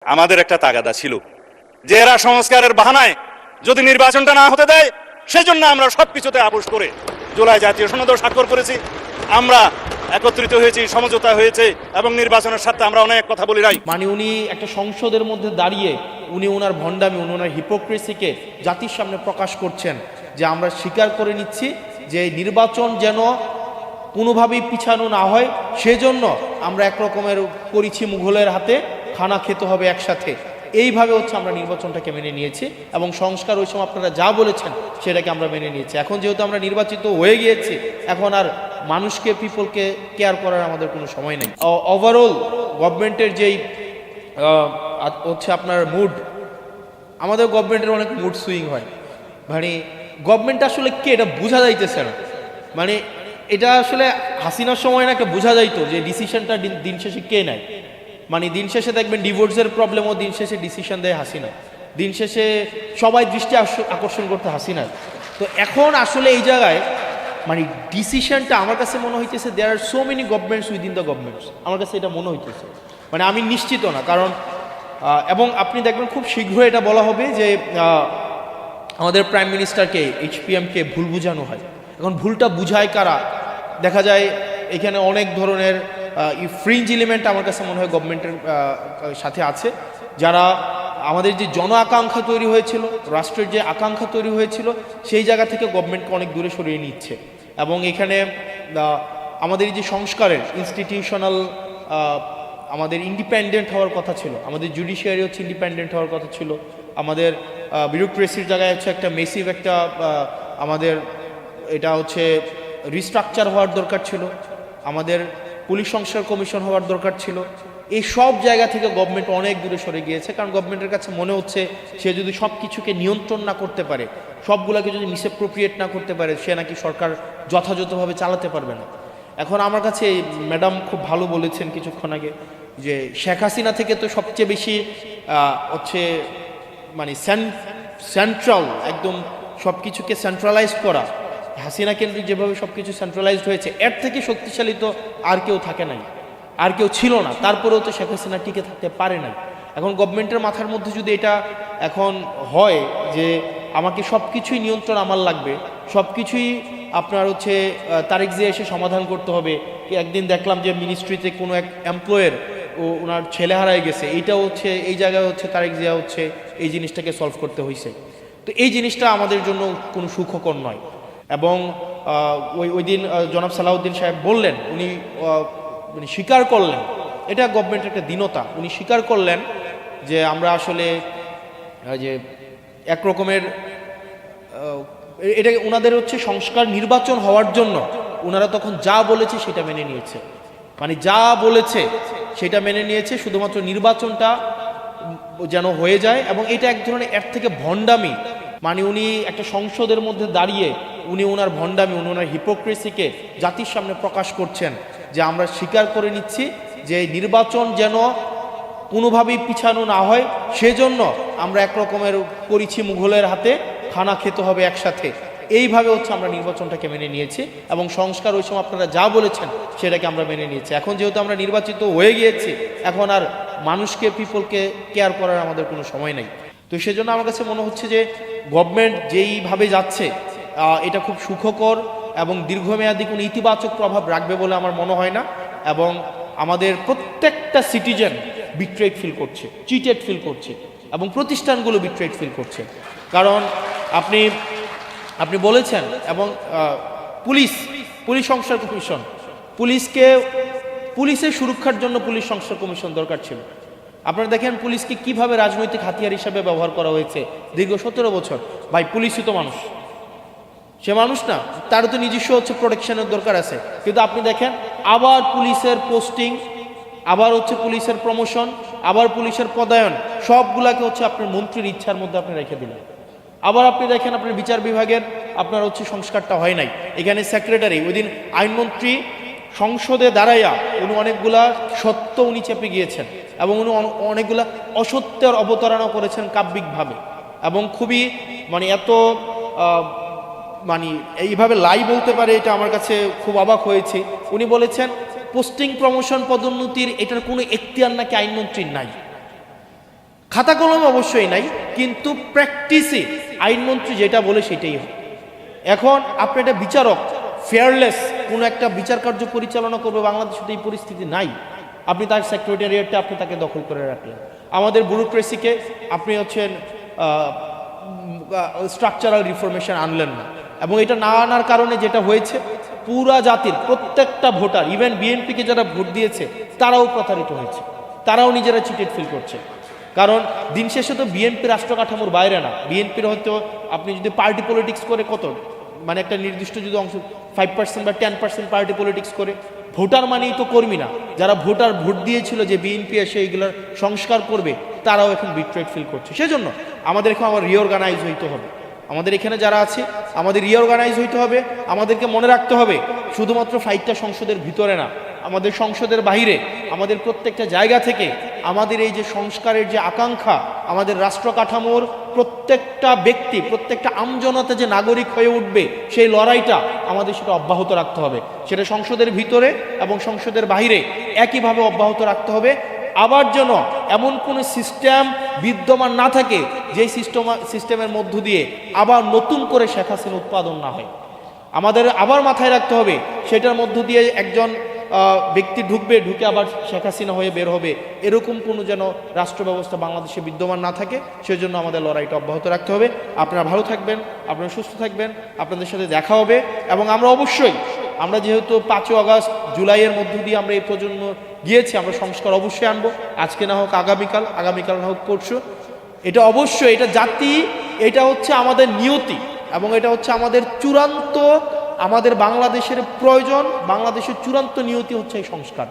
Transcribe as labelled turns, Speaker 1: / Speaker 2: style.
Speaker 1: আমাদের একটা তাগাদা ছিল যে এরা সংস্কারের বাহানায় যদি নির্বাচনটা না হতে দেয় সেজন্য আমরা সবকিছুতে আপোষ করে জুলাই জাতীয় সনদ স্বাক্ষর করেছি। আমরা একত্রিত হয়েছি, সমঝোতা হয়েছে এবং নির্বাচনের সাথে আমরা অনেক কথা বলি নাই।
Speaker 2: মানে উনি একটা সংসদের মধ্যে দাঁড়িয়ে উনি ওনার ভণ্ডামি, উনি ওনার হিপোক্রেসিকে জাতির সামনে প্রকাশ করছেন যে আমরা স্বীকার করে নিচ্ছি যে নির্বাচন যেন কোনোভাবেই পিছানো না হয়, সেজন্য আমরা একরকমের করেছি মুঘলের হাতে, খানা খেতে হবে একসাথে। এইভাবে হচ্ছে আমরা নির্বাচনটাকে মেনে নিয়েছি এবং সংস্কার ওই সময় আপনারা যা বলেছেন সেটাকে আমরা মেনে নিয়েছি। এখন যেহেতু আমরা নির্বাচিত হয়ে গিয়েছি, এখন আর মানুষকে, পিপলকে কেয়ার করার আমাদের কোনো সময় নেই। ওভারঅল গভর্নমেন্টের যেই হচ্ছে আপনার মুড, আমাদের গভর্নমেন্টের অনেক মুড সুইং হয়। মানে গভর্নমেন্ট আসলে কে এটা বোঝা যাইতেছে না। মানে এটা আসলে হাসিনার সময় না একটা বোঝা যাইতো যে ডিসিশনটা দিন শেষে কে নেয়। মানে দিন শেষে দেখবেন ডিভোর্সের প্রবলেমও দিন শেষে ডিসিশন দেয় হাসিনা, দিন শেষে সবাই দৃষ্টি আকর্ষণ করতে হাসিনার। তো এখন আসলে এই জায়গায় মানে ডিসিশনটা আমার কাছে মনে হইতেছে there are so many governments within the governments, আমার কাছে এটা মনে হইতেছে। মানে আমি নিশ্চিত না, কারণ এবং আপনি দেখবেন খুব শীঘ্রই এটা বলা হবে যে আমাদের প্রাইম মিনিস্টারকে, HPM-কে ভুল বুঝানো হয়। এখন ভুলটা বুঝায় কারা? দেখা যায় এখানে অনেক ধরনের ফ্রিঞ্জ এলিমেন্ট আমার কাছে মনে হয় গভর্নমেন্টের সাথে আছে, যারা আমাদের যে জন আকাঙ্ক্ষা তৈরি হয়েছিল, রাষ্ট্রের যে আকাঙ্ক্ষা তৈরি হয়েছিল, সেই জায়গা থেকে গভর্নমেন্টকে অনেক দূরে সরিয়ে নিচ্ছে। এবং এখানে আমাদের যে সংস্কারের ইনস্টিটিউশনাল আমাদের ইন্ডিপেন্ডেন্ট হওয়ার কথা ছিল, আমাদের জুডিশিয়ারি হচ্ছে ইন্ডিপেন্ডেন্ট হওয়ার কথা ছিল, আমাদের বিউরোক্রেসির জায়গায় হচ্ছে একটা মেসিভ একটা আমাদের এটা হচ্ছে রিস্ট্রাকচার হওয়ার দরকার ছিল, আমাদের পুলিশ সংস্কার কমিশন হওয়ার দরকার ছিল। এই সব জায়গা থেকে গভর্নমেন্ট অনেক দূরে সরে গিয়েছে, কারণ গভর্নমেন্টের কাছে মনে হচ্ছে সে যদি সব কিছুকে নিয়ন্ত্রণ না করতে পারে, সবগুলোকে যদি মিসঅ্যাপ্রোপ্রিয়েট না করতে পারে, সে নাকি সরকার যথাযথভাবে চালাতে পারবে না। এখন আমার কাছে ম্যাডাম খুব ভালো বলেছেন কিছুক্ষণ আগে যে শেখ হাসিনা থেকে তো সবচেয়ে বেশি হচ্ছে মানে সেন্ট্রাল, একদম সব কিছুকে সেন্ট্রালাইজ করা, হাসিনা কেন্দ্রিক যেভাবে সব কিছু সেন্ট্রালাইজড হয়েছে, এর থেকে শক্তিশালী তো আর কেউ থাকে নাই, আর কেউ ছিল না। তারপরেও তো শেখ হাসিনা টিকে থাকতে পারে নাই। এখন গভর্নমেন্টের মাথার মধ্যে যদি এটা এখন হয় যে আমাকে সব কিছুই নিয়ন্ত্রণ আমার লাগবে, সব কিছুই আপনার হচ্ছে তারেক জিয়া এসে সমাধান করতে হবে। একদিন দেখলাম যে মিনিস্ট্রিতে কোনো এক এমপ্লয়ের ওনার ছেলে হারায় গেছে, এইটাও হচ্ছে এই জায়গায় হচ্ছে তারেক জিয়া হচ্ছে এই জিনিসটাকে সলভ করতে হয়েছে। তো এই জিনিসটা আমাদের জন্য কোনো সুখকর নয়। এবং ওই দিন জনাব সালাউদ্দিন সাহেব বললেন, উনি স্বীকার করলেন, এটা গভর্নমেন্টের একটা দীনতা, উনি স্বীকার করলেন যে আমরা আসলে যে একরকমের এটা ওনাদের হচ্ছে সংস্কার নির্বাচন হওয়ার জন্য ওনারা তখন যা বলেছে সেটা মেনে নিয়েছে। মানে যা বলেছে সেটা মেনে নিয়েছে, শুধুমাত্র নির্বাচনটা যেন হয়ে যায়। এবং এটা এক ধরনের এর থেকে ভণ্ডামি। মানে উনি একটা সংসদের মধ্যে দাঁড়িয়ে উনি ওনার ভণ্ডামি, উনি ওনার হিপোক্রেসিকে জাতির সামনে প্রকাশ করছেন যে আমরা স্বীকার করে নিচ্ছি যে নির্বাচন যেন কোনোভাবেই পিছানো না হয়, সেজন্য আমরা একরকমের করেছি মুঘলের হাতে, খানা খেতে হবে একসাথে। এইভাবে হচ্ছে আমরা নির্বাচনটাকে মেনে নিয়েছি এবং সংস্কার ওই সময় আপনারা যা বলেছেন সেটাকে আমরা মেনে নিয়েছি। এখন যেহেতু আমরা নির্বাচিত হয়ে গিয়েছি, এখন আর মানুষকে, পিপলকে কেয়ার করার আমাদের কোনো সময় নেই। তো সেজন্য আমার কাছে মনে হচ্ছে যে গভর্নমেন্ট যেইভাবে যাচ্ছে এটা খুব সুখকর এবং দীর্ঘমেয়াদী কোনো ইতিবাচক প্রভাব রাখবে বলে আমার মনে হয় না। এবং আমাদের প্রত্যেকটা সিটিজেন বিট্রেড ফিল করছে, চিটেড ফিল করছে এবং প্রতিষ্ঠানগুলো বিট্রেড ফিল করছে। কারণ আপনি বলেছেন এবং পুলিশ সংস্কার কমিশন, পুলিশের সুরক্ষার জন্য পুলিশ সংস্কার কমিশন দরকার ছিল। আপনারা দেখেন পুলিশকে কিভাবে রাজনৈতিক হাতিয়ার হিসাবে ব্যবহার করা হয়েছে দীর্ঘ 17 বছর। ভাই পুলিশই তো মানুষ, সে মানুষ না, তারও তো নিজস্ব হচ্ছে প্রোটেকশনের দরকার আছে। কিন্তু আপনি দেখেন আবার পুলিশের পোস্টিং, আবার হচ্ছে পুলিশের প্রমোশন, আবার পুলিশের পদায়ন, সবগুলাকে হচ্ছে আপনার মন্ত্রীর ইচ্ছার মধ্যে আপনি রেখে দিলেন। আবার আপনি দেখেন আপনার বিচার বিভাগের আপনার হচ্ছে সংস্কারটা হয় নাই। এখানে সেক্রেটারি, ওই দিন আইনমন্ত্রী সংসদে দাঁড়াইয়া উনি অনেকগুলা সত্য উনি চেপে গিয়েছেন এবং উনি অনেকগুলা অসত্যের অবতারণা করেছেন কাব্যিকভাবে। এবং খুবই মানে এত মানে এইভাবে লাই বলতে পারে, এটা আমার কাছে খুব অবাক হয়েছে। উনি বলেছেন পোস্টিং, প্রমোশন, পদোন্নতির এটার কোনো এখতিয়ার নাকি আইনমন্ত্রীর নাই। খাতা কলমে অবশ্যই নাই, কিন্তু প্র্যাকটিসে আইনমন্ত্রী যেটা বলে সেটাই হয়। এখন আপনি একটা বিচারক, ফেয়ারলেস কোনো একটা বিচার কার্য পরিচালনা করবে, বাংলাদেশে তো এই পরিস্থিতি নাই। আপনি তার সেক্রেটারিয়েটটা আপনি তাকে দখল করে রাখলেন। আমাদের ব্যুরোক্রেসিকে আপনি হচ্ছেন স্ট্রাকচারাল রিফরমেশন আনলেন না, এবং এটা না আনার কারণে যেটা হয়েছে, পুরা জাতির প্রত্যেকটা ভোটার, ইভেন বিএনপিকে যারা ভোট দিয়েছে তারাও প্রতারিত হয়েছে, তারাও নিজেরা চিটেড ফিল করছে। কারণ দিন শেষে তো বিএনপি রাষ্ট্র কাঠামোর বাইরে না। বিএনপির হয়তো আপনি যদি পার্টি পলিটিক্স করে কত, মানে একটা নির্দিষ্ট যদি অংশ 5% বা 10% পার্টি পলিটিক্স করে, ভোটার মানেই তো কর্মী না। যারা ভোটার ভোট দিয়েছিল যে বিএনপি এসে এইগুলোর সংস্কার করবে, তারাও এখন বিট্রেড ফিল করছে। সেজন্য আমাদের এখন আবার রিঅর্গানাইজ হইতে হবে। আমাদের এখানে যারা আছে আমাদের রিঅর্গানাইজ হইতে হবে। আমাদেরকে মনে রাখতে হবে শুধুমাত্র ফাইটটা সংসদের ভিতরে না, আমাদের সংসদের বাইরে, আমাদের প্রত্যেকটা জায়গা থেকে আমাদের এই যে সংস্কারের যে আকাঙ্ক্ষা, আমাদের রাষ্ট্র কাঠামোর প্রত্যেকটা ব্যক্তি, প্রত্যেকটা আমজনতা যে নাগরিক হয়ে উঠবে, সেই লড়াইটা আমাদের সেটা অব্যাহত রাখতে হবে। সেটা সংসদের ভিতরে এবং সংসদের বাইরে একইভাবে অব্যাহত রাখতে হবে। আবার যেন এমন কোনো সিস্টেম বিদ্যমান না থাকে যে সিস্টেমের মধ্য দিয়ে আবার নতুন করে শেখ হাসিনা উৎপাদন না হয়। আমাদের আবার মাথায় রাখতে হবে সেটার মধ্য দিয়ে একজন ব্যক্তি ঢুকবে, ঢুকে আবার শেখ হাসিনা হয়ে বের হবে, এরকম কোনো যেন রাষ্ট্র ব্যবস্থা বাংলাদেশে বিদ্যমান না থাকে। সেজন্য আমাদের লড়াইটা অব্যাহত রাখতে হবে। আপনারা ভালো থাকবেন, আপনারা সুস্থ থাকবেন, আপনাদের সাথে দেখা হবে। এবং আমরা অবশ্যই, আমরা যেহেতু 5 আগস্ট জুলাইয়ের মধ্য দিয়ে আমরা এই প্রজন্ম গিয়েছি, আমরা সংস্কার অবশ্যই আনবো। আজকে না হোক আগামীকাল, আগামীকাল না হোক পরশু। এটা অবশ্যই, এটা জাতি, এটা হচ্ছে আমাদের নিয়তি, এবং এটা হচ্ছে আমাদের চূড়ান্ত, আমাদের বাংলাদেশের প্রয়োজন। বাংলাদেশের চূড়ান্ত নিয়তি হচ্ছে এই সংস্কার।